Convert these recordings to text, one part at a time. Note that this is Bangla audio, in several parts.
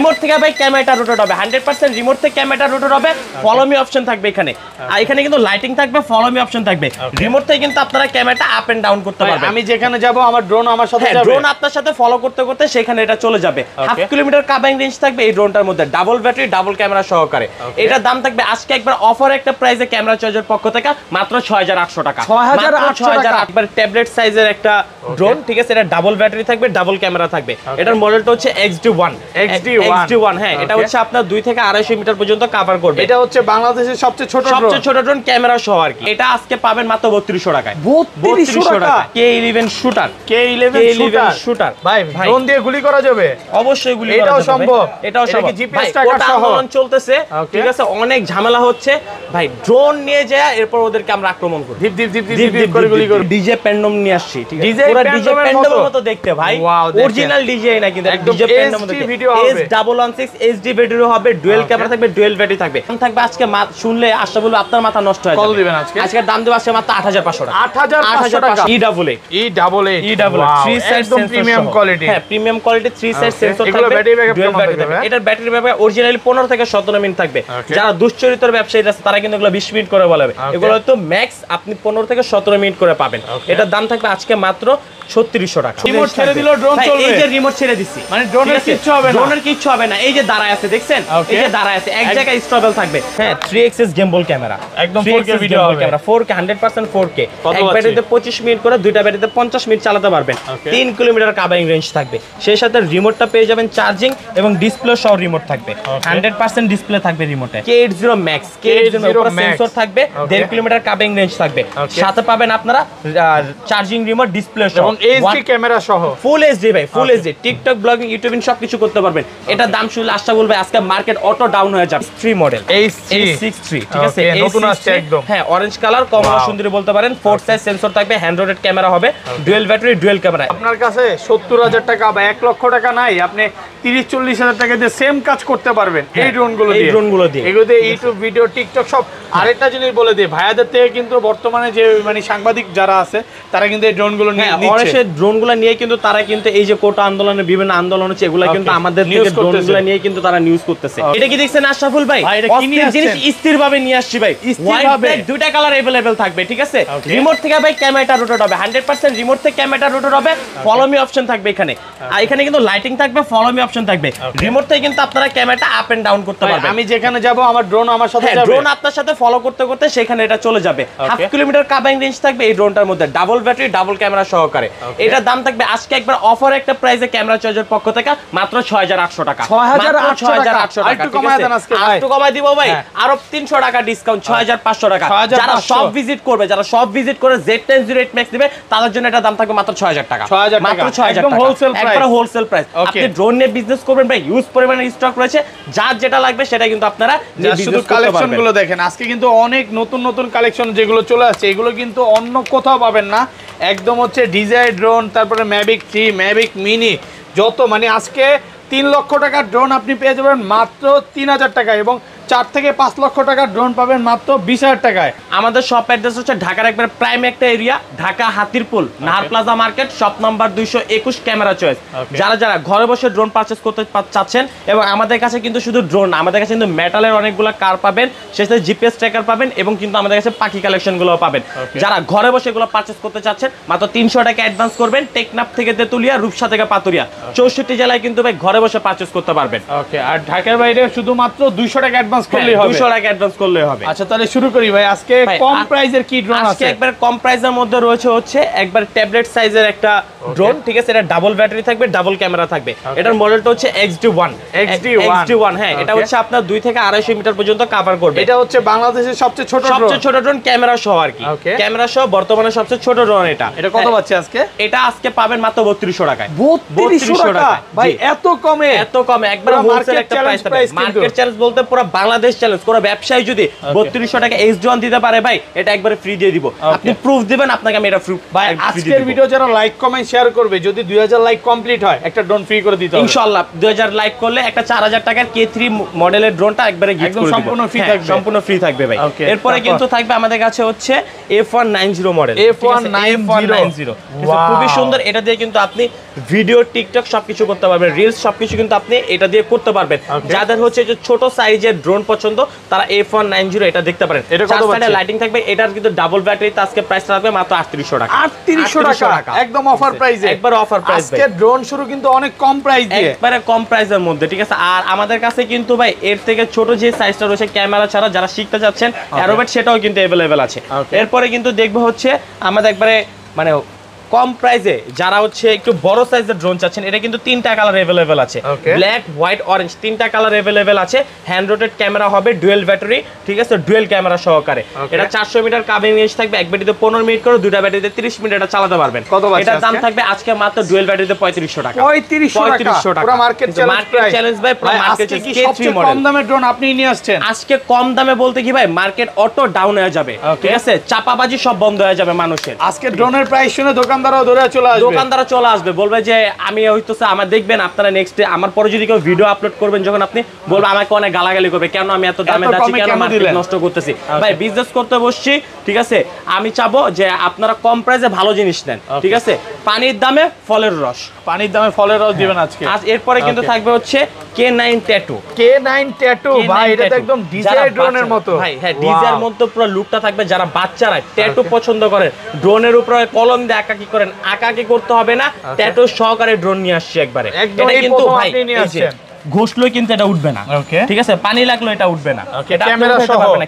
রিমোট থেকে ভাই ক্যামেরাটা রোটেট হবে 100% রিমোট থেকে ক্যামেরাটা রোটেট হবে ফলো মি অপশন থাকবে এখানে আর এখানে কিন্তু লাইটিং থাকবে ফলো মি অপশন থাকবে রিমোট থেকে কিন্তু আপনারা ক্যামেরাটা আপ এন্ড ডাউন করতে পারবেন আমি যেখানে যাব আমার ড্রোন আমার সাথে যাবে ড্রোন আপনার সাথে ফলো করতে করতে সেখানে এটা চলে যাবে 1/2 কিলোমিটার কাভারিং রেঞ্জ থাকবে এই ড্রোনটার মধ্যে ডাবল ব্যাটারি ডাবল ক্যামেরা সহকারে এটার দাম থাকবে আজকে একবার অফার একটা প্রাইসে ক্যামেরা চার্জের পক্ষ থেকে মাত্র 6800 টাকা 6800 টাকা একবার ট্যাবলেট সাইজের একটা ড্রোন ঠিক আছে এটা ডাবল ব্যাটারি থাকবে ডাবল ক্যামেরা থাকবে এটার মডেলটা হচ্ছে XD1 হ্যাঁ এটা হচ্ছে আপনার 2 থেকে 250 মিটার পর্যন্ত কভার করবে এটা হচ্ছে বাংলাদেশের সবচেয়ে ছোট ড্রোন ক্যামেরা সহ আর কি এটা আজকে পাবেন মাত্র 3200 টাকায় 3200 টাকা K11 শুটার ভাই ড্রোন দিয়ে গুলি করা যাবে অবশ্যই গুলি করা যাবে এটাও সম্ভব জিপিএস ট্র্যাকার সহ আন্দোলন চলতেছে ঠিক আছে অনেক ঝামেলা হচ্ছে ভাই ড্রোন নিয়ে যায় এরপর ওদেরকে আমরা আক্রমণ করি ডিপ করে গুলি করি ডিজে প্যান্ডম নিয়ে আসছি ঠিক আছে পুরো ডিজে প্যান্ডমের মতো দেখতে ভাই অরিজিনাল ডিজে না কিন্তু ডিজে প্যান্ডম মতো S116 HD ব্যাটারি হবে ডুয়াল ক্যামেরা থাকবে ডুয়াল ব্যাটারি থাকবে থাকবে আজকে শুনলে আশা বলবো আপনার মাথা নষ্ট হয়ে যাবে কত দিবেন আজকে আজকে দাম দেব আজকে মাত্র 8500 টাকা 8500 টাকা E88 3 সাইড একদম প্রিমিয়াম কোয়ালিটি হ্যাঁ প্রিমিয়াম কোয়ালিটি 3 সাইড সেন্সর থাকবে এগুলো ব্যাটারি ব্যাকআপ কেমন থাকবে এটার ব্যাটারি ব্যাকআপ অরিজিনালি 15 থেকে 17 মিনিট থাকবে যারা দুশ্চরিত্র ব্যবসায়ী আছে তারা কিন্তু এগুলো 20 মিনিট করে বলবে এগুলো তো ম্যাক্স আপনি 15 থেকে 17 মিনিট করে পাবেন এটার দাম থাকবে আজকে মাত্র 3600 টাকা রিমোট ছেড়ে দিল ড্রোন চলবে এই যে রিমোট ছেড়ে দিছি মানে ড্রোনের কিছু হবে না ড্রোনের কিছু হবে না এই যে দাঁড়ায় আছে দেখছেন এই যে দাঁড়ায় আছে এক জায়গায় স্টেবল থাকবে হ্যাঁ 3xs গেমবল ক্যামেরা একদম 4K ভিডিও হবে ক্যামেরা 4K 100% 4K এক ব্যাটারিতে 25 মিনিট করে দুইটা ব্যাটারিতে 50 মিনিট চালাতে পারবেন 3 কিলোমিটার কাভারিং রেঞ্জ থাকবে সেই সাথে রিমোটটা পেয়ে যাবেন চার্জিং এবং ডিসপ্লে সহ রিমোট থাকবে 100% ডিসপ্লে থাকবে রিমোটে K80 Max সেন্সর থাকবে 1.5 কিলোমিটার কাভারিং রেঞ্জ থাকবে সাথে পাবেন আপনারা চার্জিং রিমোট ডিসপ্লে সহ এবং এইচডি ক্যামেরা সহ ফুল এইচডি ভাই full HD TikTok blogging YouTubing সবকিছু করতে পারবেন এটা দাম শুনলে আশা বলবে আজকে মার্কেট অটো ডাউন হয়ে যাবে 3 মডেল A63 ঠিক আছে নতুন আসছে একদম হ্যাঁ অরেঞ্জ কালার কমলা সুন্দরী বলতে পারেন 4 সাইজ সেন্সর থাকবে হ্যান্ড রোটেড ক্যামেরা হবে ডুয়াল ব্যাটারি ডুয়াল ক্যামেরা আপনার কাছে 70000 টাকা বা 1 লক্ষ টাকা নাই আপনি 30-40 টাকা দিয়ে সেম কাজ করতে পারবেন এই ড্রোনগুলো দিয়ে এগুলো দিয়ে ইউটিউব ভিডিও টিকটক সব আরেকটা জিনিস বলে দিই ভাইয়াদের থেকে কিন্তু বর্তমানে যে মানে সাংবাদিক যারা আছে তারা কিন্তু এই ড্রোনগুলো নিয়ে নিচ্ছে ড্রোনগুলো নিয়ে কিন্তু তারা কিন্তু এই যে কোটা আন্দোলনের বিভিন্ন আন্দোলন হচ্ছে এগুলা কিন্তু আমাদের থেকে ড্রোনগুলো নিয়ে কিন্তু তারা নিউজ করতেছে এটা কি দেখছেন আশরাফুল ভাই অস্থির জিনিস স্থিরভাবে নিয়ে আসছি ভাই স্থিরভাবে দুইটা কালার अवेलेबल থাকবে ঠিক আছে রিমোট থেকে ভাই ক্যামেরাটা রোটেট হবে 100% রিমোট থেকে ক্যামেরাটা রোটেট হবে ফলো মি অপশন থাকবে এখানে আর এখানে কিন্তু লাইটিং থাকবে ফলো মি অপশন থাকবে রিমোট থেকে কিন্তু আপনারা ক্যামেরাটা আপ এন্ড ডাউন করতে পারবেন আমি যেখানে যাব আমার ড্রোন আমার সাথে যাবে ড্রোন আপনার সাথে ফলো করতে করতে সেখানে এটা চলে যাবে 1/2 কিলোমিটার কাভারিং রেঞ্জ থাকবে এই ড্রোনটার মধ্যে ডাবল ব্যাটারি ডাবল ক্যামেরা সহকারে এটার দাম থাকবে আজকে একবার অফার একটা প্রাইসে ক্যামেরা চার্জের পক্ষ থেকে মাত্র 6800 টাকা 6800 টাকা একটু কমায় দেন আজকে ভাই একটু কমায় দিব ভাই আরো 300 টাকা ডিসকাউন্ট 6500 টাকা যারা সব ভিজিট করে Z1008 Max দিবে তাদের জন্য এটা দাম থাকবে মাত্র 6000 টাকা মাত্র 6000 একদম হোলসেল প্রাইস একবার হোলসেল প্রাইস আপনি ড্রোন নিয়ে বিজনেস করবেন ভাই হিউজ পরিমাণে স্টক রয়েছে যার যেটা লাগবে সেটা কিন্তু আপনারা শুধু কালেকশন গুলো দেখেন আজকে কিন্তু অনেক নতুন কালেকশন যেগুলো চলে আসছে এগুলো কিন্তু অন্য কোথাও পাবেন না একদম হচ্ছে ডিজাই ড্রোন তারপরে ম্যাভিক 3 ম্যাভিক মিনি যত মানে আজকে 3 লক্ষ টাকার ড্রোন আপনি পেয়ে যাবেন মাত্র 3000 টাকা এবং 4 থেকে 5 লক্ষ টাকার ড্রোন পাবেন মাত্র 20000 টাকায় আমাদের শপ অ্যাড্রেস হচ্ছে ঢাকার একবার প্রাইম একটা area Dhaka Hatirpul Nahar plaza market shop number 221 camera choice যারা ঘরে বসে ড্রোন পারচেজ করতে চাচ্ছেন এবং আমাদের কাছে কিন্তু শুধু ড্রোন আমাদের কাছে কিন্তু মেটালের অনেকগুলো কার পাবেন সেটাতে জিপিএস ট্র্যাকার পাবেন এবং কিন্তু আমাদের কাছে পাখি কালেকশনগুলো পাবেন যারা ঘরে বসে এগুলো পারচেজ করতে চাচ্ছেন মাত্র 300 টাকা অ্যাডভান্স করবেন টেকনাফ থেকে তেতুলিয়া রূপসা থেকে পাতুরিয়া 64 জেলায় কিন্তু ভাই ঘরে বসে পারচেজ করতে পারবেন ওকে আর ঢাকার বাইরে শুধুমাত্র 200 টাকা অ্যাডভান্স করলেই হবে 200 টাকা অ্যাডভান্স করলেই হবে আচ্ছা তাহলে শুরু করি ভাই আজকে কম প্রাইজের কি ড্রোন আছে আজকে একবার কম প্রাইজের মধ্যে রয়েছে হচ্ছে একবার ট্যাবলেট সাইজের একটা ড্রোন ঠিক আছে এটা ডাবল ব্যাটারি থাকবে ডাবল ক্যামেরা থাকবে এটার মডেলটা হচ্ছে XD1 হ্যাঁ এটা হচ্ছে আপনার 2 থেকে 250 মিটার পর্যন্ত কভার করবে এটা হচ্ছে বাংলাদেশের সবচেয়ে ছোট ড্রোন ক্যামেরা সহ আর কি ক্যামেরা সহ বর্তমানে সবচেয়ে ছোট ড্রোন এটা কত পাচ্ছে আজকে এটা আজকে পাবেন মাত্র 3200 টাকায় 3200 টাকা ভাই এত কমে একবার হোলসেল একটা প্রাইস পাবেন মার্কেট চ্যালেঞ্জ বলতে পুরো বাংলাদেশ চ্যালেঞ্জ কোন ব্যবসায়ী যদি 3200 টাকা H1 দিতে পারে ভাই এটা একবারে ফ্রি দিয়ে দিব আপনি প্রুফ দিবেন আপনাকে আমি এটা ফ্রি ভাই আজকের ভিডিও যারা লাইক কমেন্ট শেয়ার করবে যদি 2000 লাইক কমপ্লিট হয় একটা ড্রোন ফ্রি করে দিতে হবে ইনশাআল্লাহ 2000 লাইক করলে একটা 4000 টাকার K3 মডেলের ড্রোনটা একবারে গিফট করে দিব সম্পূর্ণ ফ্রি থাকবে সম্পূর্ণ ফ্রি থাকবে ভাই এরপরে কিন্তু থাকবে আমাদের কাছে হচ্ছে F190 মডেল F190 খুবই সুন্দর এটা দিয়ে কিন্তু আপনি ভিডিও টিকটক সবকিছু করতে পারবেন রিলস সবকিছু কিন্তু আপনি এটা দিয়ে করতে পারবেন যাদের হচ্ছে যে ছোট সাইজের ড্রোন পছন্দ তারা F190 এটা দেখতে পারেন এটা কত সাইডে লাইটিং থাকবে এটার কিন্তু ডাবল ব্যাটারিতে আজকে প্রাইস থাকবে মাত্র 3800 টাকা 3800 টাকা একদম অফার প্রাইসে একবার অফার প্রাইস আজকে ড্রোন শুরু কিন্তু অনেক কম প্রাইস দিয়ে একবারে কম প্রাইসের মধ্যে ঠিক আছে আর আমাদের কাছে কিন্তু ভাই এর থেকে ছোট যে সাইজটা রয়েছে ক্যামেরা ছাড়া যারা শিখতে যাচ্ছেন অ্যারোবেট সেটাও কিন্তু अवेलेबल আছে এরপরে কিন্তু দেখবো হচ্ছে আমাদের একবারে মানে কম প্রাইসে যারা হচ্ছে একটু বড় সাইজের ড্রোন চাচ্ছেন এটা কিন্তু তিনটা কালার अवेलेबल আছে ব্ল্যাক হোয়াইট অরেঞ্জ তিনটা কালার अवेलेबल আছে হ্যান্ড রোটেট ক্যামেরা হবে ডুয়াল ব্যাটারি ঠিক আছে ডুয়াল ক্যামেরা সহকারে এটা 400 মিটার কাবিং রেঞ্জ থাকবে এক ব্যাটারিতে 15 মিনিট করে দুইটা ব্যাটারিতে 30 মিনিট এটা চালাতে পারবেন এটার দাম থাকবে আজকে মাত্র ডুয়াল ব্যাটারিতে 3500 টাকা 3500 টাকা পুরো মার্কেট চ্যালেঞ্জ ভাই পুরো মার্কেট কি সবচেয়ে কম দামের ড্রোন আপনি নিয়ে আসছেন আজকে কম দামে বলতে কি ভাই মার্কেট অটো ডাউন হয়ে যাবে ঠিক আছে চাপাবাজি সব বন্ধ হয়ে যাবে মানুষের আজকে ড্রোনের প্রাইস শুনে দোকানদারও দৌড়ে চলে আসবে দোকানদাররা চলে আসবে বলবে যে আমি হইতোছে আমার দেখবেন আপনারা নেক্সট আমার পরে যদি কেউ ভিডিও আপলোড করবেন যখন আপনি বলবেন আমাকে অনেক গালাগালি করবে কেন আমি এত দামে যাচ্ছি কেন মার্কেট নষ্ট করতেছি ভাই বিজনেস করতে বসছি ঠিক আছে আমি চাবো যে আপনারা কম প্রাইসে ভালো জিনিস নেন ঠিক আছে পানির দামে ফলের রস দিবেন আজকে আজ এরপরে কিন্তু থাকবে হচ্ছে K9 ট্যাটু ভাই এটা তো একদম ডিজাই ড্রোনের মতো ভাই হ্যাঁ ডিজাইনের মতো পুরো লুকটা থাকবে যারা বাচ্চারা ট্যাটু পছন্দ করেন ড্রোনের উপরে কলম দিয়ে আঁকা কি করেন আঁকা কি করতে হবে না ট্যাটু সহকারে ড্রোন নিয়ে আসছে একবারে এটা কিন্তু ভাই নিয়ে আসছেন ঘষলেও কিন্তু এটা উঠবে না ঠিক আছে পানি লাগলো এটা উঠবে না এটা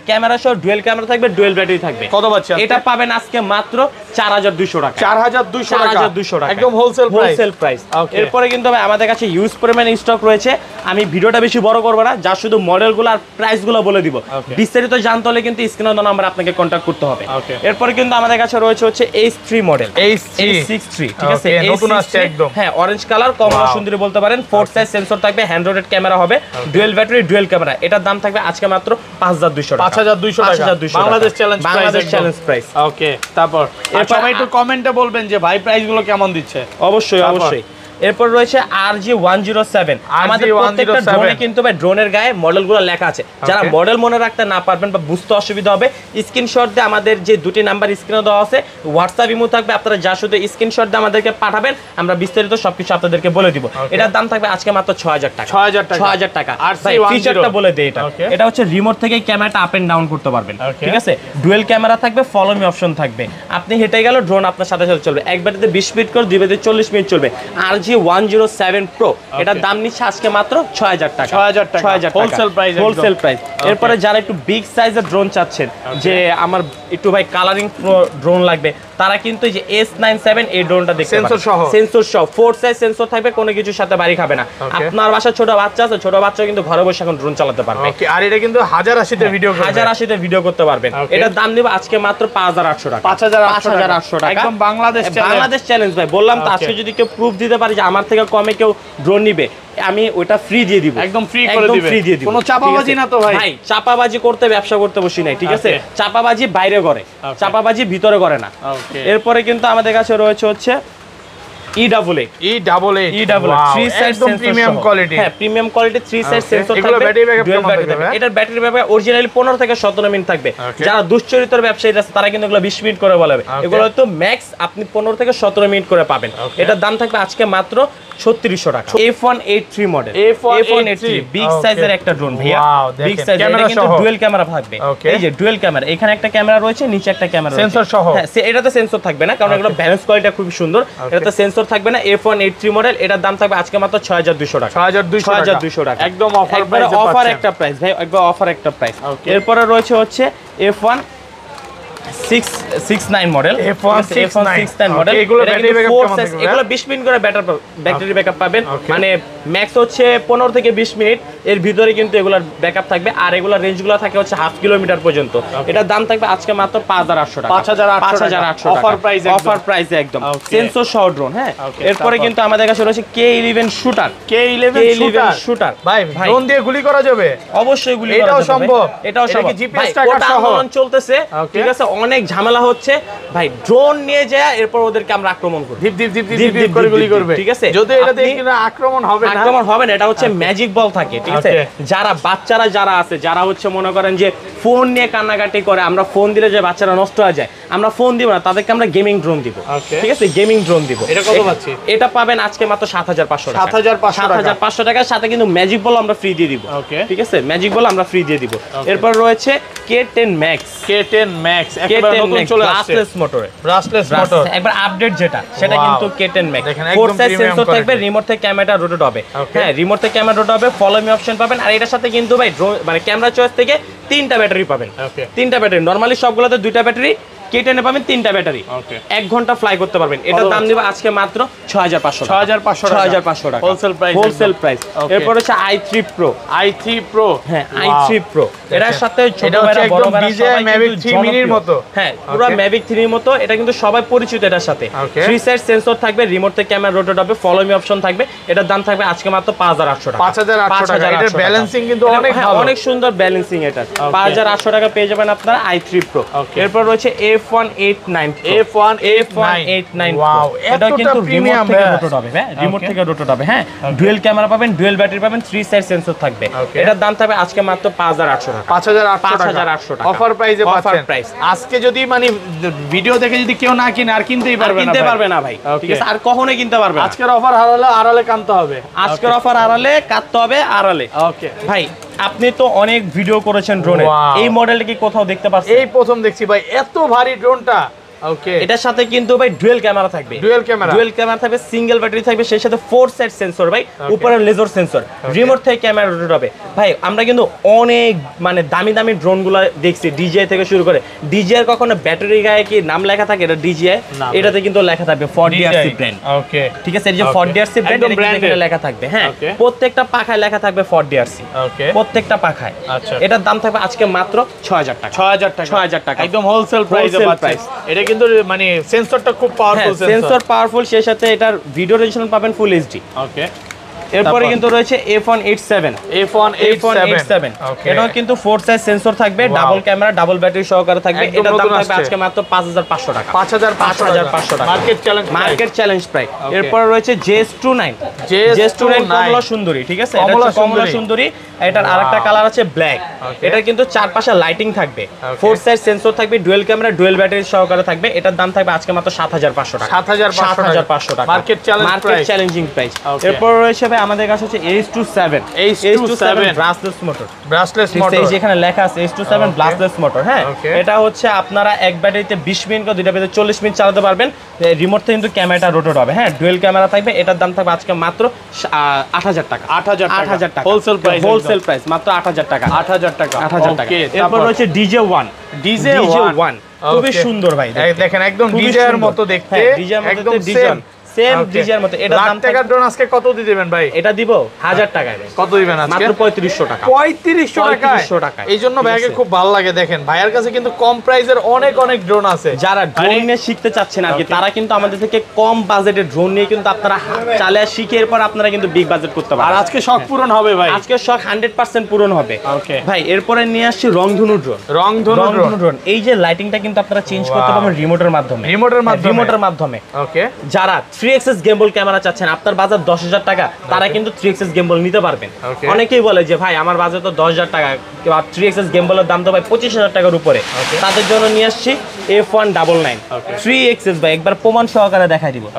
ক্যামেরা সহ ডুয়াল ক্যামেরা থাকবে ডুয়াল ব্যাটারি থাকবে কত পাচ্ছেন এটা পাবেন আজকে মাত্র 4200 টাকা 4200 টাকা একদম হোলসেল প্রাইস এরপরে কিন্তু ভাই আমাদের কাছে ইউজ পরিমাণে স্টক রয়েছে আমি ভিডিওটা বেশি বড় করব না যা শুধু মডেলগুলো আর প্রাইসগুলো বলে দিব বিস্তারিত জানতে হলে কিন্তু স্ক্রিনে দেওয়া নাম্বার আপনাকে কন্টাক্ট করতে হবে এরপরে কিন্তু আমাদের কাছে রয়েছে হচ্ছে H3 মডেল H63 ঠিক আছে নতুন আসছে একদম হ্যাঁ অরেঞ্জ কালার কমলা সুন্দরী বলতে পারেন 4 সাইজ সেন্সর থাকবে হ্যান্ড রোটেট ক্যামেরা হবে ডুয়াল ব্যাটারি ডুয়াল ক্যামেরা এটার দাম থাকবে আজকে মাত্র 5200 টাকা 5200 টাকা বাংলাদেশ চ্যালেঞ্জ প্রাইস ওকে তারপর সবাই একটু কমেন্টে বলবেন যে ভাই প্রাইসগুলো কেমন দিচ্ছে অবশ্যই এরপর রয়েছে RG107 আমাদের প্রত্যেকটা ড্রোনে কিন্তু ভাই ড্রোনের গায়ে মডেলগুলো লেখা আছে যারা মডেল মনে রাখতে না পারবেন বা বুঝতে অসুবিধা হবে স্ক্রিনশট দিয়ে আমাদের যে দুটি নাম্বার স্ক্রিনে দেওয়া আছে হোয়াটসঅ্যাপ ইমো থাকবে আপনারা যা শুধু স্ক্রিনশট দিয়ে আমাদেরকে পাঠাবেন আমরা বিস্তারিত সবকিছু আপনাদেরকে বলে দিব এটার দাম থাকবে আজকে মাত্র 6000 টাকা আর ফিচারটা বলে দেই এটা হচ্ছে রিমোট থেকে ক্যামেরাটা আপ এন্ড ডাউন করতে পারবেন ঠিক আছে ডুয়াল ক্যামেরা থাকবে ফলো মি অপশন থাকবে আপনি হেঁটে গেল ড্রোন আপনার সাথে সাথে চলবে এক ব্যাটারিতে 20 মিনিট করে দুই ব্যাটারিতে 40 মিনিট চলবে RG107 Pro এটার দাম নিচ্ছে আজকে মাত্র 6000 টাকা হোলসেল প্রাইস এরপরে যারা একটু বিগ সাইজের ড্রোন চাচ্ছেন যে আমার একটু ভাই কালারিং ড্রোন লাগবে তারা কিন্তু এই যে S97 এই ড্রোনটা দেখতে পারেন সেন্সর সহ 4 সাইজ সেন্সর থাকবে কোনো কিছুর সাথে বাড়ি খাবে না আপনার বাসায় ছোট বাচ্চা আছে ছোট বাচ্চা কিন্তু ঘরে বসে এখন ড্রোন চালাতে পারবে আর এটা কিন্তু 1080 তে ভিডিও করতে পারবেন এটার দাম নিব আজকে মাত্র 5800 টাকা 5800 টাকা একদম বাংলাদেশ চ্যালেঞ্জ ভাই বললাম তো আজকে যদি কেউ প্রুফ দিতে পারে যে আমার থেকে কমে কেউ ড্রোন নিবে আমি ওটা ফ্রি দিয়ে দিব একদম ফ্রি করে দিবেন কোনো চাপাবাজি না তো ভাই চাপাবাজি করতে ব্যবসা করতে বসি নাই ঠিক আছে চাপাবাজি বাইরে করে চাপাবাজি ভিতরে করে না এরপরে কিন্তু আমাদের কাছে রয়েছে হচ্ছে E88 3 সাইজ প্রিমিয়াম কোয়ালিটি হ্যাঁ প্রিমিয়াম কোয়ালিটি 3 সাইজ সেন্সর থাকবে এটার ব্যাটারি ব্যাকআপ অরিজিনালি 15 থেকে 17 মিনিট থাকবে যারা দুশ্চরিত্র ব্যবসায়ী আছে তারা কিন্তু এগুলো 20 মিনিট করে বলবে এগুলো তো ম্যাক্স আপনি 15 থেকে 17 মিনিট করে পাবেন এটার দাম থাকবে আজকে মাত্র 3600 টাকা F183 মডেল F183 বিগ সাইজের একটা ড্রোন ভাইয়া বিগ সাইজ এটা কিন্তু ডুয়াল ক্যামেরা থাকবে এই যে ডুয়াল ক্যামেরা এখানে একটা ক্যামেরা রয়েছে নিচে একটা ক্যামেরা সেন্সর সহ হ্যাঁ এটাতে সেন্সর থাকবে না কারণ এগুলো ব্যালেন্স কোয়ালিটি খুব সুন্দর এটাতে সেন্সর থাকবে না F183 মডেল এটার দাম থাকবে আজকে মাত্র 6200 টাকা 6200 টাকা একদম অফার একটা প্রাইস ভাই একবার অফার একটা প্রাইস এরপরে রয়েছে হচ্ছে F1 69 মডেল F1 69 মডেল এগুলো ব্যাটারি ব্যাকআপ কেমন থাকবে? এগুলো 20 মিনিট করে ব্যাটারি ব্যাকআপ পাবেন মানে ম্যাক্স হচ্ছে 15 থেকে 20 মিনিট এর ভিতরে কিন্তু এগুলোর ব্যাকআপ থাকবে আর এগুলোর রেঞ্জগুলো থাকে হচ্ছে হাফ কিলোমিটার পর্যন্ত এটার দাম থাকবে আজকে মাত্র 5800 টাকা 5800 টাকা অফার প্রাইসে একদম সেন্সর সহ ড্রোন হ্যাঁ এরপরে কিন্তু আমাদের কাছে রয়েছে K11 শুটার শুটার ভাই ড্রোন দিয়ে গুলি করা যাবে অবশ্যই গুলি করা এটাও যাবে সম্ভব এটাও এটা সম্ভব কি জিপিএস ট্র্যাকার সহ আন্দোলন চলতেছে ঠিক আছে অনেক ঝামেলা হচ্ছে ভাই ড্রোন নিয়ে যায় এরপর ওদেরকে আমরা আক্রমণ করব ধীপ ধীপ ধীপ ধীপ ধীপ করে গুলি করবে ঠিক আছে যদি এটা দিয়ে কিনা আক্রমণ হবে না এটা হচ্ছে ম্যাজিক বল থাকে ঠিক আছে যারা বাচ্চারা যারা আছে যারা হচ্ছে মনে করেন যে ফোন নিয়ে কান্নাকাটি করে আমরা ফোন দিলে যে বাচ্চারা নষ্ট হয়ে যায় আমরা ফোন দিব না তাদেরকে আমরা গেমিং ড্রোন দিব ঠিক আছে গেমিং ড্রোন দিব এটা কত পাচ্ছি এটা পাবেন আজকে মাত্র 7500 টাকা 7500 টাকার সাথে কিন্তু ম্যাজিক বল আমরা ফ্রি দিয়ে দিব ঠিক আছে ম্যাজিক বল আমরা ফ্রি দিয়ে দিব এরপর রয়েছে K10 Max একেবারে নতুন চলে আসছে ব্রাশলেস মোটর একবার আপডেট যেটা সেটা কিন্তু K10 Max 4 সাইজ সেন্সর থাকবে রিমোট থেকে ক্যামেরা রোটেট হবে হ্যাঁ রিমোট থেকে ক্যামেরা রোটেট হবে ফলো মি অপশন পাবেন আর এটার সাথে কিন্তু ভাই মানে ক্যামেরা চয়েস থেকে 3টা ব্যাটারি পাবেন 3টা ব্যাটারি নরমালি সবগুলোতে 2টা ব্যাটারি K10 এ পাবেন 3টা ব্যাটারি 1 ঘন্টা ফ্লাই করতে পারবেন এটার দাম দিব আজকে মাত্র 6500 টাকা হোলসেল প্রাইস এরপর হচ্ছে i3 Pro হ্যাঁ i3 Pro এটার সাথে ছোট বড় বড় DJI Mavic 3 মিনির মতো হ্যাঁ পুরো Mavic 3 এর মতো এটা কিন্তু সবাই পরিচিত এটার সাথে 3 সাইড সেন্সর থাকবে রিমোট থেকে ক্যামেরা রোটেট হবে ফলো মি অপশন থাকবে এটার দাম থাকবে আজকে মাত্র 5800 টাকা 5800 টাকা এটার ব্যালেন্সিং কিন্তু অনেক ভালো অনেক সুন্দর ব্যালেন্সিং এটা 5800 টাকা পেয়ে যাবেন আপনারা i3 Pro এরপর রয়েছে F189 ওয়াও এটা কিন্তু রিমোট থেকে রোটেট হবে হ্যাঁ রিমোট থেকে রোটেট হবে হ্যাঁ ডুয়াল ক্যামেরা পাবেন ডুয়াল ব্যাটারি পাবেন 3 সাইড সেন্সর থাকবে এটার দাম থাকবে আজকে মাত্র 5800 টাকা 5800 টাকা অফার প্রাইসে পাচ্ছেন আজকে যদি মানে ভিডিও দেখে যদি কেউ না কিনে আর কিনতেই পারবে না ভাই ঠিক আছে আর কখনোই কিনতে পারবে না আজকের অফার আড়ালে কানতে হবে আজকের অফার আড়ালে কাটতে হবে আড়ালে ওকে ভাই আপনি তো অনেক ভিডিও করেছেন ড্রোনে এই মডেলটা কি কোথাও দেখতে পাচ্ছেন এই প্রথম দেখছি ভাই এত ভারী ড্রোনটা ওকে এটার সাথে কিন্তু ভাই ডুয়াল ক্যামেরা থাকবে ডুয়াল ক্যামেরা থাকবে সিঙ্গেল ব্যাটারি থাকবে সেই সাথে 4 সাইড সেন্সর ভাই উপরে লেজার সেন্সর রিমোট থেকে ক্যামেরা রোটেট হবে ভাই আমরা কিন্তু অনেক মানে দামি ড্রোনগুলো দেখছি DJI থেকে শুরু করে DJI এর কখনো ব্যাটারি গায়ে কি নাম লেখা থাকে এটা DJI এটাতে কিন্তু লেখা থাকবে 4DRC ব্র্যান্ড ওকে ঠিক আছে এই যে 4DRC ব্র্যান্ড এখানে লেখা থাকবে হ্যাঁ প্রত্যেকটা পাখায় লেখা থাকবে 4DRC ওকে প্রত্যেকটা পাখায় আচ্ছা এটার দাম থাকবে আজকে মাত্র 6000 টাকা একদম হোলসেল প্রাইসে পাচ্ছেন এটা কিন্তু মানে সেন্সরটা খুব পাওয়ারফুল সেন্সর পাওয়ারফুল সেই সাথে এটার ভিডিও রেজোলিউশন পাবেন ফুল এইচডি ওকে এরপরে কিন্তু রয়েছে F187 এটাও কিন্তু 4 সাইজ সেন্সর থাকবে ডাবল ক্যামেরা ডাবল ব্যাটারি সহকারে থাকবে এটার দাম থাকবে আজকে মাত্র 5500 টাকা 5500 টাকা মার্কেট চ্যালেঞ্জ প্রাইস এরপর রয়েছে JS29 কমলা সুন্দরী ঠিক আছে এটা হচ্ছে কমলা সুন্দরী এটার আরেকটা কালার আছে ব্ল্যাক এটা কিন্তু চারপাশে লাইটিং থাকবে 4 সাইজ সেন্সর থাকবে ডুয়াল ক্যামেরা ডুয়াল ব্যাটারি সহকারে থাকবে এটার দাম থাকবে আজকে মাত্র 7500 টাকা 7500 টাকা মার্কেট চ্যালেঞ্জিং প্রাইস এরপর রয়েছে আমাদের কাছে হচ্ছে H27 ব্রাশলেস মোটর এই যেখানে লেখা আছে H27 ব্রাশলেস মোটর হ্যাঁ এটা হচ্ছে আপনারা এক ব্যাটারিতে 20 মিনিট করে দুইটা ব্যাটারিতে 40 মিনিট চালাতে পারবেন রিমোট থেকে কিন্তু ক্যামেরাটা রোটেট হবে হ্যাঁ ডুয়াল ক্যামেরা থাকবে এটার দাম থাকবে আজকে মাত্র 8000 টাকা হোলসেল প্রাইস মাত্র 8000 টাকা এরপর রয়েছে DJ1 খুবই সুন্দর ভাই দেখেন একদম ডিজে এর মতো দেখতে একদম সেম ডিজাইনের মতো এটা দাম টাকার ড্রোন আজকে কত দিবেন ভাই এটা দিব 1000 টাকায় কত দিবেন আজকে মাত্র 3500 টাকা 3500 টাকা এইজন্য ভাইকে খুব ভালো লাগে দেখেন ভাইয়ার কাছে কিন্তু কম প্রাইসের অনেক ড্রোন আছে যারা ড্রোন নিয়ে শিখতে চাচ্ছেন আর কি তারা কিন্তু আমাদের থেকে কম বাজেটের ড্রোন নিয়ে কিন্তু আপনারা চালিয়ে শিখে এরপর আপনারা কিন্তু বিগ বাজেট করতে পারেন আর আজকে শখ পূরণ হবে ভাই আজকে শখ 100% পূরণ হবে ওকে ভাই এরপরে নিয়ে আসছি রংধনু ড্রোন এই যে লাইটিংটা কিন্তু আপনারা চেঞ্জ করতে পারবেন রিমোটের মাধ্যমে ওকে যারা 3xs গেম্বল ক্যামেরা চাচ্ছেন আপনার বাজার 10000 টাকা তারা কিন্তু 3xs গেম্বল নিতে পারবেন অনেকেই বলে যে ভাই আমার বাজার তো 10000 টাকা কিংবা 3xs গেম্বলের দাম তো ভাই 25000 টাকার উপরে তাদের জন্য নিয়ে আসছি F199 3xs ভাই একবার প্রমাণ সহকারে দেখাই দিব 1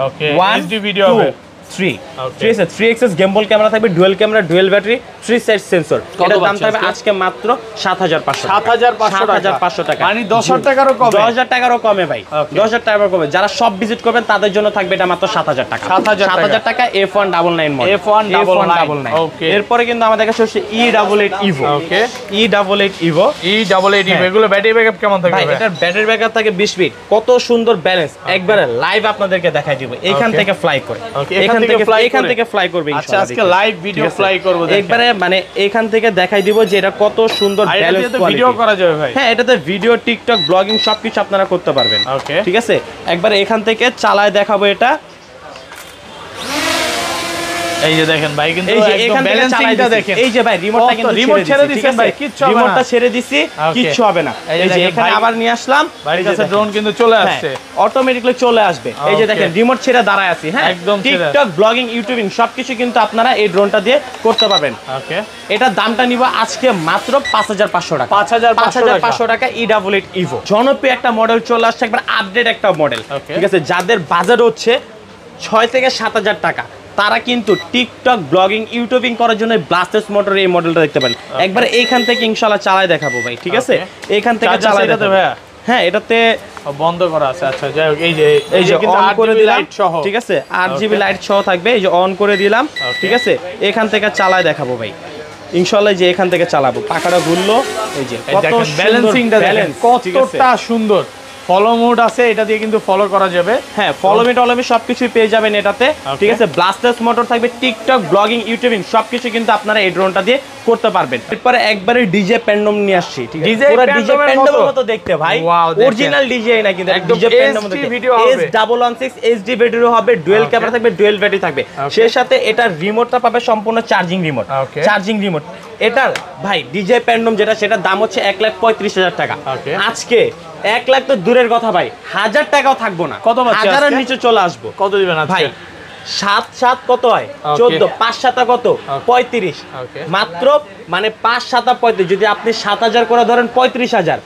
HD ভিডিও হবে 3 3 এক্সএস গেমবল ক্যামেরা থাকবে, dual camera, dual battery, 3 side sensor. এটার দাম থাকবে আজকে মাত্র 7500 টাকা। মানে 10000 টাকারও কমে, 10000 টাকারও কমে ভাই, 10000 টাকারও কমে। যারা সব ভিজিট করবেন তাদের জন্য থাকবে এটা মাত্র 7000 টাকা। 7000 টাকা F199 মডেল, F199 ওকে। এরপরে কিন্তু আমাদের কাছে হচ্ছে E88 Evo, ওকে, E88 Evo, E88 Evo, এগুলো ব্যাটারি ব্যাকআপ কেমন থাকবে ভাই? এটার ব্যাটারি ব্যাকআপ থাকে 20 মিনিট। কত সুন্দর ব্যালেন্স, একবারে লাইভ আপনাদেরকে দেখাই দিব এখান থেকে ফ্লাই করে, এখান থেকে ফ্লাই করবে আচ্ছা, ইনশাআল্লাহ। আজকে লাইভ ভিডিও ফ্লাই করব, একবারে মানে এখান থেকে দেখাই দিব যে এটা কত সুন্দর ব্যালেন্স কোয়ালিটি। ভিডিও করা যাবে ভাই? হ্যাঁ, এটাতে ভিডিও, টিকটক, ব্লগিং সবকিছু আপনারা করতে পারবেন। ওকে, ঠিক আছে, একবারে এখান থেকে চালায় দেখাবো এটা। এই যে দেখেন ভাই, কিন্তু এই যে একদম এখান থেকে ব্যালেন্সিংটা দেখেন। এই যে ভাই রিমোটটা কিন্তু রিমোট ছেড়ে দিয়েছেন ভাই, কিচ্ছু হবে না। রিমোটটা ছেড়ে দিছি, কিচ্ছু হবে না। এই যে এখানে আবার নিয়ে আসলাম, বাড়ির কাছে ড্রোন কিন্তু চলে আসছে, অটোমেটিক্যালি চলে আসবে। এই যে দেখেন রিমোট ছেড়ে দাঁড়ায় আছি, হ্যাঁ, একদম টিকটক, ব্লগিং, ইউটিউবিং সবকিছু কিন্তু আপনারা এই ড্রোনটা দিয়ে করতে পারবেন। ওকে, এটার দামটা নিব আজকে মাত্র 5500 টাকা। 5500 টাকা E88 Evo। জনপ্রিয় একটা মডেল চলে আসছে, একবার আপডেট একটা মডেল। ঠিক আছে, যাদের বাজেট হচ্ছে 6 থেকে 7000 টাকা, তারা কিন্তু টিকটক, ব্লগিং, ইউটিউবিং করার জন্য ব্লাস্টার্স মোটর এই মডেলটা দেখতে পারেন। একবার এইখান থেকে ইনশাআল্লাহ চালায় দেখাবো ভাই। ঠিক আছে, এইখান থেকে চালায় দেখাবো ভাই। হ্যাঁ, এটাতে বন্ধ করা আছে। আচ্ছা, যাই হোক, এই যে অন করে দিলাম, সহ, ঠিক আছে, 8GB লাইট সহ থাকবে। এই যে অন করে দিলাম, ঠিক আছে, এখান থেকে চালায় দেখাবো ভাই ইনশাআল্লাহ। যে এখান থেকে চালাবো, পাখাটা ঘুরলো, এই যে কত ব্যালেন্সিংটা দেখেন কতটা সুন্দর। ফলো মোড আছে, এটা দিয়ে কিন্তু ফলো করা যাবে। হ্যাঁ, ফলো মি টলো মি সবকিছুই পেয়ে যাবেন এটাতে। ঠিক আছে, ব্লাস্টার্স মোটর থাকবে, টিকটক, ব্লগিং, ইউটিউবিং সবকিছু কিন্তু আপনারা এই ড্রোনটা দিয়ে করতে পারবেন। এরপরে একবারে ডিজে প্যান্ডম নিয়ে আসছি। ঠিক আছে, পুরো ডিজে প্যান্ডমের মতো দেখতে ভাই, অরিজিনাল ডিজে না কিন্তু ডিজে প্যান্ডম মতো দেখতে। S116 HD ব্যাটারি হবে, ডুয়াল ক্যামেরা থাকবে, ডুয়াল ব্যাটারি থাকবে। সেই সাথে এটার রিমোটটা পাবে সম্পূর্ণ চার্জিং রিমোট, চার্জিং রিমোট। এটার ভাই ডিজে প্যান্ডম যেটা, সেটার দাম হচ্ছে 1,35,000 টাকা। আজকে 1 লাখ তো দূরের কথা ভাই, 1000 টাকাও থাকবো না, কত হাজারের নিচে চলে আসবো। কত দিবেন ভাই? 7 কত হয়? 14, 5 7 কত? 35। মাত্র মানে 5 7 35। যদি আপনি 7000 করে ধরেন 35,000,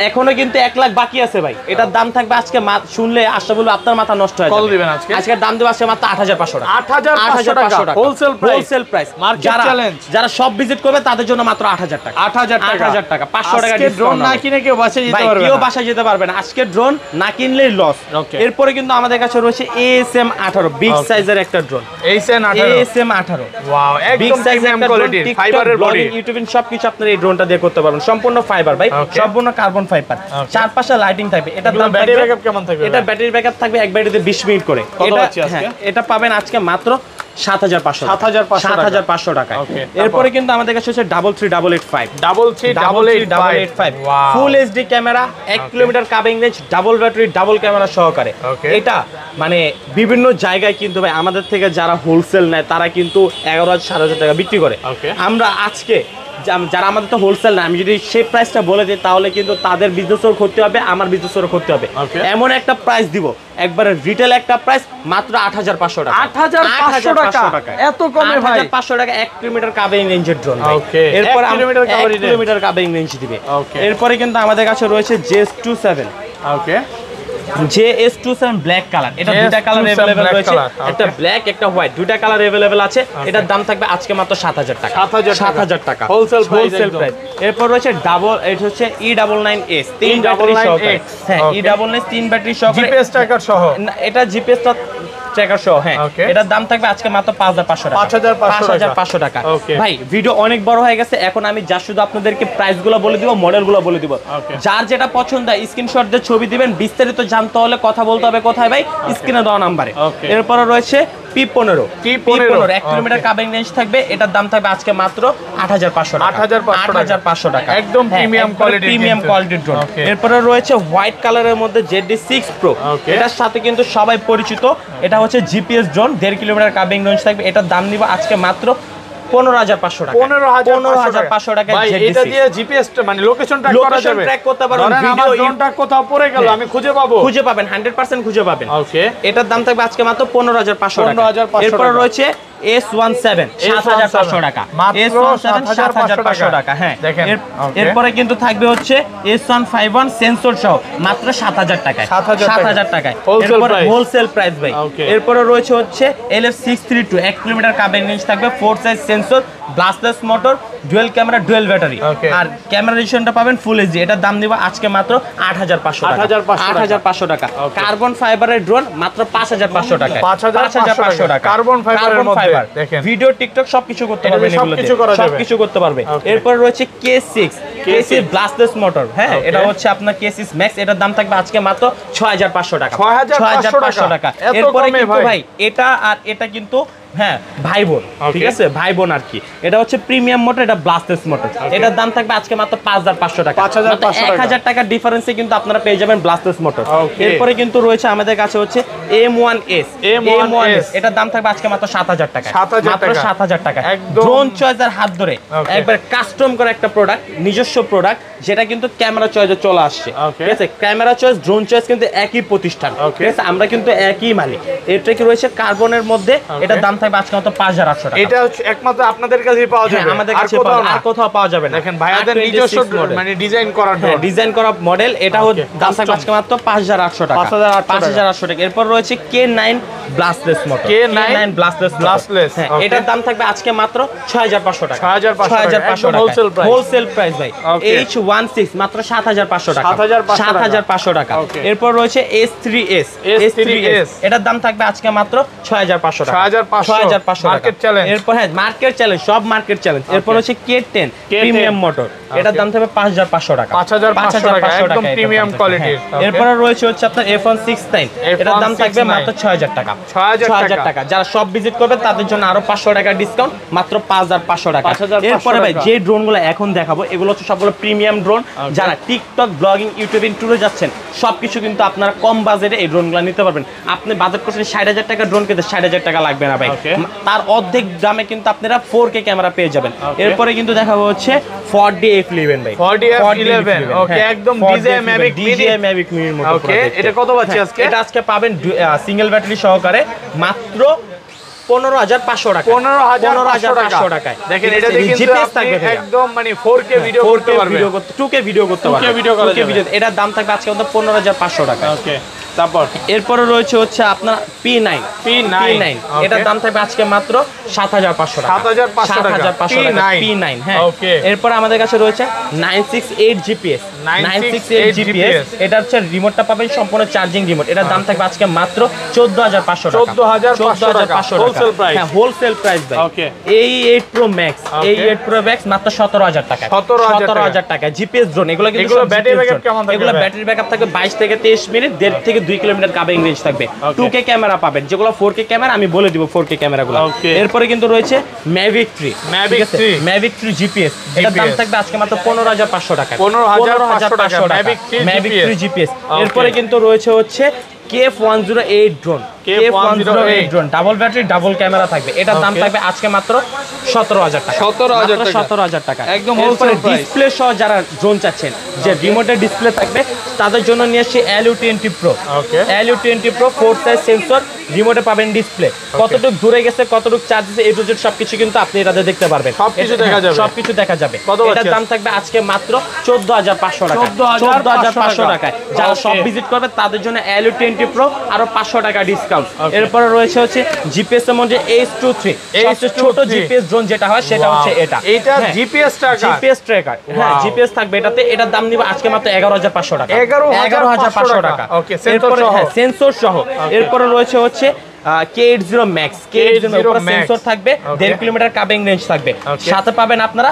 এখনো কিন্তু 1 লাখ বাকি আছে ভাই। এটার দাম থাকবে আজকে শুনলে আশা বলবো আপনার মাথা নষ্ট হয়ে যাবে। কত দিবেন আজকে? আজকের দাম দেব আজকে মাত্র 8500 টাকা। 8500 টাকা wholesale price, wholesale price. Market challenge. যারা সব ভিজিট করবে তাদের জন্য মাত্র 8000 টাকা। 8000 টাকা, 500 টাকা ডিসকাউন্ট। ড্রোন না কিনে কেউ বাসায় যেতে পারবে না, কেউ বাসায় যেতে পারবে না। আজকে ড্রোন না কিনলেই লস। এরপরে কিন্তু আমাদের কাছে রয়েছে ASM 18, বিগ সাইজের একটা ড্রোন। ASM 18, ওয়াও, একদম প্রিমিয়াম কোয়ালিটির ফাইবারের বডি, ইউটিউবিং সবকিছু আপনারা এই ড্রোনটা দিয়ে করতে পারবেন। সম্পূর্ণ ফাইবার ভাই, সম্পূর্ণ কার্বন ফাইবার। চারপাশে লাইটিং থাকবে। এটা ব্যাটারি ব্যাকআপ কেমন থাকবে? এটা ব্যাটারি ব্যাকআপ থাকবে এক ব্যাটারিতে 20 মিনিট করে। এটা পাবেন আজকে মাত্র 7500 টাকা। এরপরে কিন্তু আমাদের কাছে হচ্ছে 338885 full HD camera, 1 kilometre covering range, double battery, double camera সহকারে। এটা মানে বিভিন্ন জায়গায় কিন্তু ভাই আমাদের থেকে যারা হোলসেল নেয় তারা কিন্তু 11,000 7,000 টাকা বিক্রি করে। আমরা আজকে যারা আমাদের তো হোলসেল না, আমি যদি সেই প্রাইসটা বলে দিই তাহলে কিন্তু তাদের বিজনেসের ক্ষতি হবে, আমার বিজনেসের ক্ষতি হবে। এমন একটা প্রাইস দিব, একবারে রিটেল একটা প্রাইস মাত্র 8500 টাকা। 8500 টাকা এত কমে ভাই? 8500 টাকা 1 কিলোমিটার কাভিং রেঞ্জের ড্রোন। এরপর 1 কিলোমিটার কাভিং রেঞ্জ দিবে। এরপরে কিন্তু আমাদের কাছে রয়েছে JS27। JS27 black colour. এটা দুটো কালার अवेलेबल রয়েছে, একটা ব্ল্যাক একটা হোয়াইট, দুটো কালার अवेलेबल আছে। এটার দাম থাকবে আজকে মাত্র 7000 টাকা। 7000 টাকা হোলসেল প্রাইস। এরপর রয়েছে এটা হচ্ছে E99S 3 ব্যাটারি সহ। হ্যাঁ, E99 3 ব্যাটারি সহ, জিপিএস ট্র্যাকার সহ। এটা জিপিএস ট্র্যাকার সহ। হ্যাঁ, এটার দাম থাকবে আজকে মাত্র 5500 টাকা। 5500 টাকা। ভাই ভিডিও অনেক বড় হয়ে গেছে, এখন আমি যা শুধু আপনাদেরকে প্রাইসগুলো বলে দিব, মডেলগুলো বলে দিব। যার যেটা পছন্দ হয় স্ক্রিনশট দিয়ে ছবি দিবেন। বিস্তারিত জানতে হলে কথা বলতে হবে কোথায় ভাই? স্ক্রিনে দেওয়া নাম্বারে। এরপর রয়েছে P15 1 কিলোমিটার কাভিং রেঞ্জ থাকবে। এটার দাম থাকবে আজকে মাত্র 8500 টাকা। 8500 টাকা, একদম প্রিমিয়াম কোয়ালিটির ড্রোন। এরপরে রয়েছে হোয়াইট কালারের মধ্যে ZD6 Pro। এটার সাথে কিন্তু সবাই পরিচিত। এটা হচ্ছে GPS drone, 1.5 kilometre covering range থাকবে। এটার দাম নিব আজকে মাত্র 15,500 টাকা। 15,500 টাকা। ভাই এটা দিয়ে জিপিএস মানে লোকেশন ট্র্যাক করা যাবে, ট্র্যাক করতে পারবেন। ভিডিও ড্রোনটা কোথাও পড়ে গেল আমি খুঁজে পাবো, খুঁজে পাবেন, 100% খুঁজে পাবেন। ওকে, এটার দাম থাকবে আজকে মাত্র 15,500 টাকা। 15,500 এরপর রয়েছে S17 7,500 টাকা, S17 7,500 টাকা। হ্যাঁ, এরপরে কিন্তু থাকবে হচ্ছে S151 সেন্সর সহ মাত্র 7,000 টাকায়, 7,000 টাকায় হোলসেল প্রাইস ভাই। এরপরে রয়েছে হচ্ছে LF632 1 কিলোমিটার কাবিং রেঞ্জ থাকবে, 4 size sensor, brushless motor, dual camera, dual battery, আর ক্যামেরা রেজিস্ট্রেশনটা পাবেন ফুল এইচডি। এটার দাম দিব আজকে মাত্র 8,500 টাকা, 8,500 টাকা। কার্বন ফাইবারের ড্রোন মাত্র 5,500 টাকা, 5,500 টাকা। কার্বন ফাইবারের মধ্যে দেখেন ভিডিও, টিকটক সবকিছু করতে পারবে, সবকিছু করতে পারবে। এরপর রয়েছে K6 ব্লাস্টলেস মোটর। হ্যাঁ, এটা হচ্ছে আপনার K6 ম্যাক্স। এটার দাম থাকবে আজকে মাত্র 6,500 টাকা, 6,500 টাকা। এরপরে কিন্তু ভাই এটা আর এটা কিন্তু হ্যাঁ ভাই বোন, ঠিক আছে, ভাই বোন আর কি। এটা হচ্ছে প্রিমিয়াম মোটর, এটা ব্লাস্টলেস মোটর। এটার দাম থাকবে আজকে মাত্র 5,500 টাকা, 1,000 টাকার ডিফারেন্সে কিন্তু আপনারা পেয়ে যাবেন ব্লাস্টলেস মোটর। এরপরে কিন্তু রয়েছে আমাদের কাছে হচ্ছে M1S। এটার দাম থাকবে আজকে মাত্র 7,000 টাকা, মাত্র 7,000 টাকা। ড্রোন চয়েসের হাত ধরে একবার কাস্টম করে একটা প্রোডাক্ট, নিজস্ব প্রোডাক্ট, যেটা কিন্তু ক্যামেরা চয়েসে চলে আসছে, ঠিক আছে। ক্যামেরা চয়েস, ড্রোন চয়েস কিন্তু একই প্রতিষ্ঠান, ঠিক আছে, আমরা কিন্তু একই মালিক। এটা কি রয়েছে কার্বনের মধ্যে, এটার দাম থাকবে আজকে মাত্র 5,800 টাকা। এটা হচ্ছে একমাত্র আপনাদের কাছেই পাওয়া যাবে, আমাদের কাছে আর কোথাও পাওয়া যাবে না। দেখেন ভাইয়াদের নিজস্ব মানে ডিজাইন করা ড্রোন, ডিজাইন করা মডেল। এটা হচ্ছে দাম থাকবে আজকে মাত্র 5,800 টাকা, 5,800 টাকা। এরপর রয়েছে K9 ব্লাস্টলেস মোটর, K9 ব্লাস্টলেস। হ্যাঁ, এটার দাম থাকবে আজকে মাত্র 6,500 টাকা, 6,500 টাকা হোলসেল প্রাইস ভাই। H16 মাত্র 7,500 টাকা, 7,500 টাকা। এরপর রয়েছে S3S। এটার দাম থাকবে আজকে মাত্র 6,500 টাকা, 6,500 মার্কেট চ্যালেঞ্জ। এরপর হ্যাঁ মার্কেট চ্যালেঞ্জ, সব মার্কেট চ্যালেঞ্জ। এরপর হচ্ছে K10 প্রিমিয়াম মোটর। এটার দাম থাকবে 5,500 টাকা, 5,500 টাকা, একদম প্রিমিয়াম কোয়ালিটির। এরপর রয়েছে হচ্ছে আপনার F169। এটার দাম থাকবে মাত্র 6,000 টাকা, 6,000 টাকা। যারা সব ভিজিট করবে তাদের জন্য আরো 500 টাকা ডিসকাউন্ট, মাত্র 5,500 টাকা। এরপরে ভাই যে ড্রোনগুলো এখন দেখাবো এগুলো হচ্ছে সবগুলো প্রিমিয়াম ড্রোন। যারা টিকটক, ব্লগিং, ইউটিউবিং ট্যুরে যাচ্ছেন সবকিছু কিন্তু আপনারা কম বাজেটে এই ড্রোনগুলো নিতে পারবেন। আপনি বাজেট করছেন 60,000 টাকা, ড্রোন কিনতে 60,000 টাকা লাগবে না ভাই, তার অর্ধেক দামে কিন্তু আপনারা 4K ক্যামেরা পেয়ে যাবেন। এরপরে কিন্তু দেখাবো হচ্ছে 4DF11 ভাই, 4DF11 ওকে, একদম DJI Mavic Mini এর মতো। ওকে, এটা কত পাচ্ছি আজকে? এটা আজকে পাবেন সিঙ্গেল ব্যাটারি সহকারে মাত্র 15,500 টাকা, 15,500 টাকায়। দেখেন এটা দিয়ে কিন্তু আপনি একদম মানে 4K ভিডিও করতে পারবেন, 2K ভিডিও করতে পারবেন, 2K ভিডিও। এটার দাম থাকবে আজকে 15,500 টাকা। ওকে, তারপর এরপরে রয়েছে হচ্ছে আপনার P9। এটার দাম থাকবে আজকে মাত্র 7,500 টাকা, 7,500 টাকা P9। হ্যাঁ, এরপর আমাদের কাছে রয়েছে 968 GPS। এটা হচ্ছে রিমোটটা পাবেন সম্পূর্ণ চার্জিং রিমোট। এটার দাম থাকবে আজকে মাত্র 14,500 টাকা, 14,500 হোলসেল প্রাইস। হ্যাঁ, হোলসেল প্রাইস ভাই। এই 8 Pro Max, এই 8 Pro Max মাত্র 17,000 টাকা, 17,000 টাকা। জিপিএস ড্রোন এগুলো কিন্তু ব্যাটারি ব্যাকআপ কেমন থাকবে? এগুলো ব্যাটারি ব্যাকআপ থাকবে 22 থেকে 23 মিনিট, 1.5 থেকে 2 কিলোমিটার কাবিং রেঞ্জ থাকবে। 2K ক্যামেরা পাবেন, যেগুলো 4K ক্যামেরা আমি বলে দিব 4K ক্যামেরাগুলো। এরপরে কিন্তু রয়েছে Mavic 3 GPS। এটার দাম থাকবে আজকে মাত্র 15,500 টাকা, 15,500 টাকা Mavic 3 GPS। এরপরে কিন্তু রয়েছে হচ্ছে KF108 drone, KF108 drone double battery, double camera থাকবে। এটার দাম থাকবে আজকে মাত্র 17,000 টাকা, 17,000 টাকা একদম হোলসেল প্রাইস। ডিসপ্লে সহ যারা ড্রোন চাচ্ছেন যে রিমোটের ডিসপ্লে থাকবে তাদের জন্য নিয়ে আসছি LU20 Pro। LU20 Pro 4 size sensor, রিমোটে পাবেন ডিসপ্লে, কতটুকু দূরে গেছে, কতটুকু চার্জ দিয়েছে, এ টু জেড সবকিছু কিন্তু আপনি এটাতে দেখতে পারবেন, সবকিছু দেখা যাবে, সবকিছু দেখা যাবে। এটার দাম থাকবে আজকে মাত্র 14,500 টাকা, 14,500 টাকায়। যারা সব ভিজিট করবে তাদের জন্য LU20 Pro আরো 500 টাকা ডিসকাউন্ট। এরপরে রয়েছে হচ্ছে জিপিএস এর মধ্যে H23, সবচেয়ে ছোট জিপিএস ড্রোন যেটা হয় সেটা হচ্ছে এটা জিপিএস ট্র্যাকার। হ্যাঁ, জিপিএস থাকবে এটাতে। এটার দাম নিব আজকে মাত্র 11,500 টাকা, 11,500 টাকা। এরপরে হ্যাঁ সেন্সর সহ। এরপরে রয়েছে হচ্ছে K80 Max, সেন্সর থাকবে, 1.5 কিলোমিটার কাবিং রেঞ্জ থাকবে, সাথে পাবেন আপনারা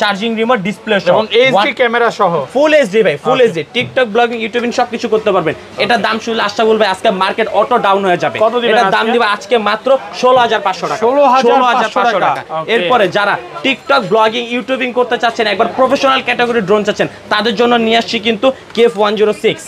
চার্জিং রিমোট, ডিসপ্লে সহ, এবং এইচডি ক্যামেরা সহ, ফুল এইচডি ভাই, full HD. TikTok, blogging, YouTubing সবকিছু করতে পারবেন। এটার দাম শুনলে আশা বলবে আজকে মার্কেট অটো ডাউন হয়ে যাবে। এটার দাম দিবে আজকে মাত্র 16,500 টাকা, 16,500 টাকা। এরপরে যারা টিকটক, ব্লগিং, ইউটিউবিং করতে চাচ্ছেন, একবার প্রফেশনাল ক্যাটাগরি ড্রোন চাচ্ছেন, তাদের জন্য নিয়ে আসছি কিন্তু KF106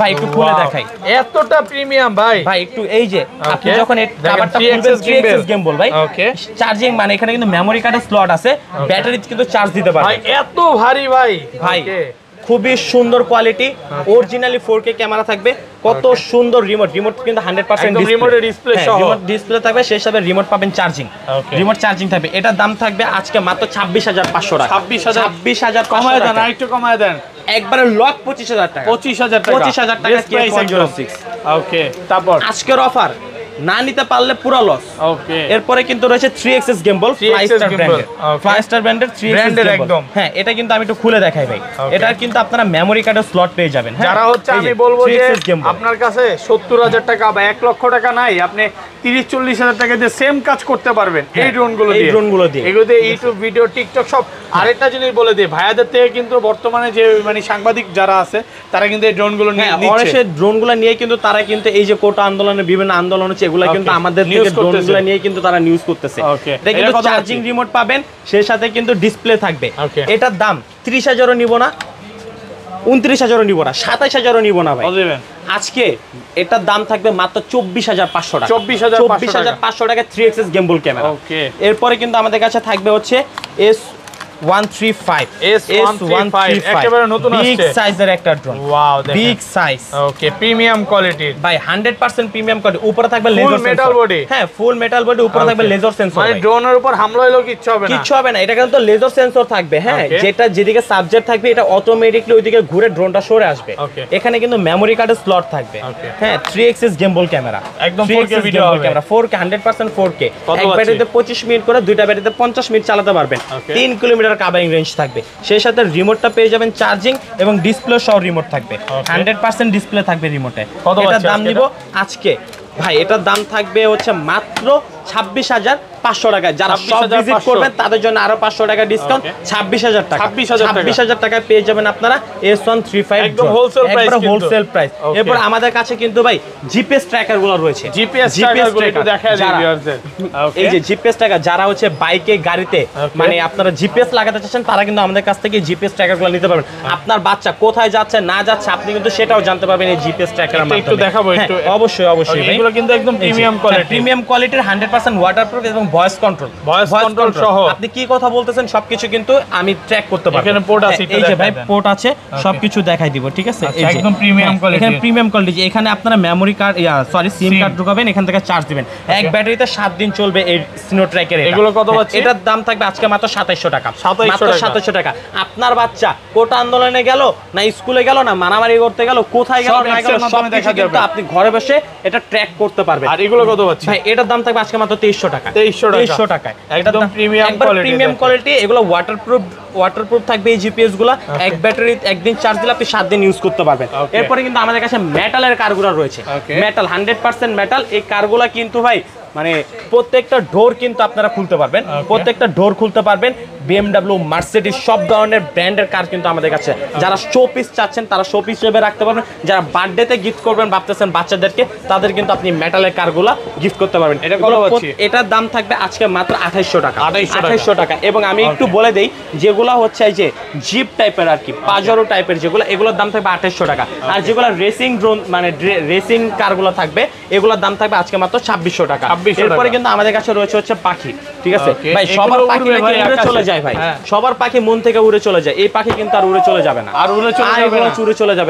ভাই, একটু খুলে দেখাই। এতটা প্রিমিয়াম ভাই, ভাই একটু এই যে আপনি যখন এই দেখেন, কভারটা 3 খুলবেন access 3 gimbal। access gimbal ভাই ওকে চার্জিং মানে এখানে কিন্তু মেমরি কার্ডের স্লট আছে ব্যাটারি কিন্তু চার্জ দিতে পারবেন ভাই এত ভারী ভাই ভাই Okay। খুবই সুন্দর কোয়ালিটি অরিজিনালি 4K ক্যামেরা থাকবে কত সুন্দর রিমোট কিন্তু 100% একদম রিমোটের ডিসপ্লে সহ রিমোট ডিসপ্লে থাকবে সেই হিসাবে রিমোট পাবেন চার্জিং Okay। রিমোট চার্জিং থাকবে এটার দাম থাকবে আজকে মাত্র 26500 টাকা 26500 26500 কমায় দেন আরেকটু কমায় দেন একবারে লক 25000 টাকা 25000 টাকা 25000 টাকা Best price একদম। K406 ওকে তারপর আজকের অফার না নিতে পারলে পুরো লস ওকে এরপরে কিন্তু রয়েছে 3XS gimbal 3XS ফ্লাইস্টার gimbal, ব্র্যান্ডের okay। ফ্লাইস্টার ব্র্যান্ডের 3XS Branded gimbal একদম। হ্যাঁ এটা কিন্তু আমি একটু খুলে দেখাই ভাই Okay। এটা কিন্তু আপনারা মেমরি কার্ডের স্লট পেয়ে যাবেন হ্যাঁ যারা হচ্ছে এই আমি যে, বলবো যে 3XS gimbal। আপনার কাছে 70000 টাকা বা 1 লক্ষ টাকা নাই আপনি 30-40 টাকা দিয়ে সেম কাজ করতে পারবেন এই ড্রোনগুলো এই দিয়ে ড্রোনগুলো দিয়ে। এগুলো দিয়ে ইউটিউব ভিডিও টিকটক সব আরেকটা জিনিস বলে দিই ভাইয়াদের থেকে কিন্তু বর্তমানে যে মানে সাংবাদিক যারা আছে তারা কিন্তু এই ড্রোনগুলো হ্যাঁ নিচ্ছে অনেকে ড্রোনগুলো নিয়ে কিন্তু তারা কিন্তু এই যে কোটা আন্দোলনের বিভিন্ন আন্দোলন হচ্ছে এগুলা কিন্তু Okay। আমাদের News থেকে করতেছে। ড্রোনগুলো নিয়ে কিন্তু তারা নিউজ করতেছে Okay। এটা এটা কিন্তু কত চার্জিং পাচ্ছি? রিমোট পাবেন সেই সাথে কিন্তু ডিসপ্লে থাকবে Okay। এটার দাম 30000ও নিব না 29000ও নিব না 27000ও নিব না ভাই কত দিবেন আজকে এটার দাম থাকবে মাত্র 24500 টাকা 24500 টাকা 3XS gimbal ক্যামেরা ওকে এরপরে কিন্তু আমাদের কাছে থাকবে হচ্ছে S135 একেবারে নতুন বিগ আসছে সাইজের একটা ড্রোন ওয়াও দেখেন বিগ সাইজ ওকে প্রিমিয়াম কোয়ালিটির ভাই 100% প্রিমিয়াম কোয়ালিটি উপরে থাকবে Full লেজার metal body? হ্যাঁ ফুল মেটাল বডি উপরে থাকবে Okay। লেজার সেন্সর মানে ড্রোনের উপর হামলা হইলেও কিচ্ছু হবে না কিচ্ছু হবে না এটা কিন্তু লেজার সেন্সর থাকবে হ্যাঁ Okay। যেটা যেদিকে সাবজেক্ট থাকবে এটা অটোমেটিকলি ওইদিকে ঘুরে ড্রোনটা সরে আসবে Okay। এখানে কিন্তু মেমরি কার্ডের স্লট থাকবে Okay। হ্যাঁ 3XS gimbal ক্যামেরা একদম 4K ভিডিও হবে ক্যামেরা 4K 100% 4K কত এক পাচ্ছি? ব্যাটারিতে 25 মিনিট করে দুইটা ব্যাটারিতে 50 মিনিট চালাতে পারবেন Okay। 3 কিলোমিটার কাভারিং রেঞ্জ থাকবে সেই সাথে রিমোটটা পেয়ে যাবেন চার্জিং এবং ডিসপ্লে সহ রিমোট থাকবে Okay। 100% ডিসপ্লে থাকবে রিমোটে কত এটার পাচ্ছি দাম আজকে নিব আজকে ভাই এটার দাম থাকবে হচ্ছে মাত্র 26500 টাকা যারা সব 26,500 ভিজিট করবেন তাদের জন্য আরো 500 টাকা ডিসকাউন্ট Okay। 26000 টাকা 26,000 টাকা। 26000 টাকায় পেয়ে যাবেন আপনারা S135 একদম wholesale price কিন্তু। Wholesale price Okay। এরপর আমাদের কাছে কিন্তু ভাই জিপিএস ট্র্যাকার গুলো রয়েছে জিপিএস ট্র্যাকার গুলো একটু দেখায় দিই যারা- ভিউয়ারদের ওকে এই যে জিপিএস ট্র্যাকার যারা হচ্ছে বাইকে গাড়িতে Okay। মানে আপনারা জিপিএস লাগাতে চাচ্ছেন তারা কিন্তু আমাদের কাছ থেকে জিপিএস ট্র্যাকার গুলো নিতে পারবেন আপনার বাচ্চা কোথায় যাচ্ছে না যাচ্ছে আপনি কিন্তু সেটাও জানতে পারবেন এই জিপিএস ট্র্যাকারের একটু মাধ্যমে দেখাবো একটু। অবশ্যই অবশ্যই ভাই এগুলো কিন্তু একদম প্রিমিয়াম কোয়ালিটি প্রিমিয়াম কোয়ালিটির 100% ওয়াটারপ্রুফ এবং ভয়েস কন্ট্রোল Voice control সহ। আপনি কি কথা বলতেছেন সবকিছু কিন্তু আমি ট্র্যাক করতে পারবো এখানে port আছে, হ্যাঁ, একটু এই যে ভাই দেখায় দেন। পোর্ট আছে সবকিছু দেখাই দিব ঠিক আছে আচ্ছা, এই যে একদম premium হ্যাঁ, quality। এখানে প্রিমিয়াম কোয়ালিটি এখানে আপনারা মেমরি কার্ড সরি সিম SIM। কার্ড ঢোকাবেন এখান থেকে চার্জ দিবেন এক ব্যাটারিতে 7 দিন চলবে এই সিনো ট্র্যাকের এগুলো কত পাচ্ছি? এটার দাম থাকবে আজকে মাত্র 2700 টাকা 2700 মাত্র টাকা। 2700 টাকা আপনার বাচ্চা কোটা আন্দোলনে গেল না স্কুলে গেল না মারামারি করতে গেল কোথায় গেল সব না apps গেল এর মাধ্যমে দেখা সবকিছু কিন্তু যাবে। আপনি ঘরে বসে এটা ট্র্যাক করতে পারবেন আর এগুলো কত পাচ্ছি ভাই এটার দাম থাকবে আজকে মাত্র 2300 টাকা 2300 টাকায় একদম premium quality প্রিমিয়াম দেখেন। কোয়ালিটি এগুলো ওয়াটারপ্রুফ থাকবে এই জিপিএস গুলো এক ব্যাটারি একদিন চার্জ দিলে আপনি 7 দিন ইউজ করতে পারবেন Okay। এরপরে কিন্তু আমাদের কাছে মেটালের কারগুলো রয়েছে Okay। মেটাল 100% মেটাল এই কারগুলো কিন্তু ভাই মানে প্রত্যেকটা ডোর কিন্তু আপনারা খুলতে পারবেন Okay। প্রত্যেকটা ডোর খুলতে পারবেন বিএমডব্লিউ মার্সিডিজ সব ধরনের ব্র্যান্ডের কার কিন্তু আমাদের কাছে যারা শো পিস চাচ্ছেন তারা শো পিস হিসেবে রাখতে পারবেন যারা বার্থডেতে গিফট করবেন ভাবতেছেন বাচ্চাদেরকে তাদের কিন্তু আপনি মেটালের কারগুলো গিফট করতে পারবেন এটা কত পাচ্ছি? এটার দাম থাকবে আজকে মাত্র 2800 টাকা 2800 টাকা। 2800 টাকা এবং আমি একটু বলে দেই যেগুলো হচ্ছে এই যে জিপ টাইপের আর কি পাজারো টাইপের যেগুলো এগুলোর দাম থাকবে 2800 টাকা আর যেগুলো রেসিং ড্রোন মানে রেসিং কারগুলো থাকবে এগুলোর দাম থাকবে আজকে মাত্র 2600 টাকা 2600 এরপরে টাকা। কিন্তু আমাদের কাছে রয়েছে হচ্ছে পাখি ঠিক আছে Okay, ভাই এগুলো সবার উড়বে পাখি ভাই নাকি উড়ে আকাশে। চলে যায় ভাই হ্যাঁ। সবার পাখি মন থেকে উড়ে চলে যায় এই পাখি কিন্তু আর উড়ে চলে যাবে না আর উড়ে চলে আর যাবে এগুলো না। উড়ে চলে যাবে